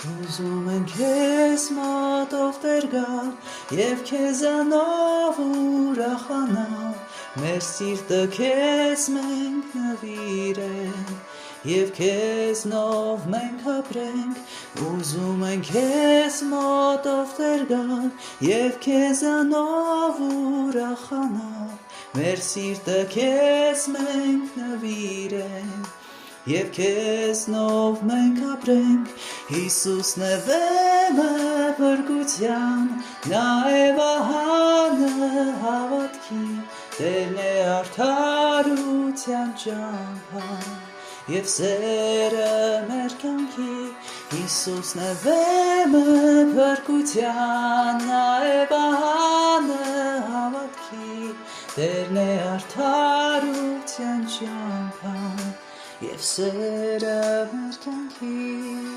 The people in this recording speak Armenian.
Ուզում են քեզ մոտով Տեր գալ և քեզանով ուրախանալ, մեր սիրտը քեզ մենք նվիրենք և քեզնով մենք ապրենք, ուզում են քեզ մոտով Տեր գալ և քեզանով ուրախանալ, մեր սիրտը քեզ մենք նվիրենք և քեզնով մենք ապրենք, Հիսուսն է վեմը փրկության, նա է վահանը հավատքի, Տերն է արդարության ճամփան և սերը մեր կյանքի, Հիսուսն է վեմը փրկության, նա է վահանը հավատքի, Տերն է արդարության ճամփան և սերը մեր կյանքի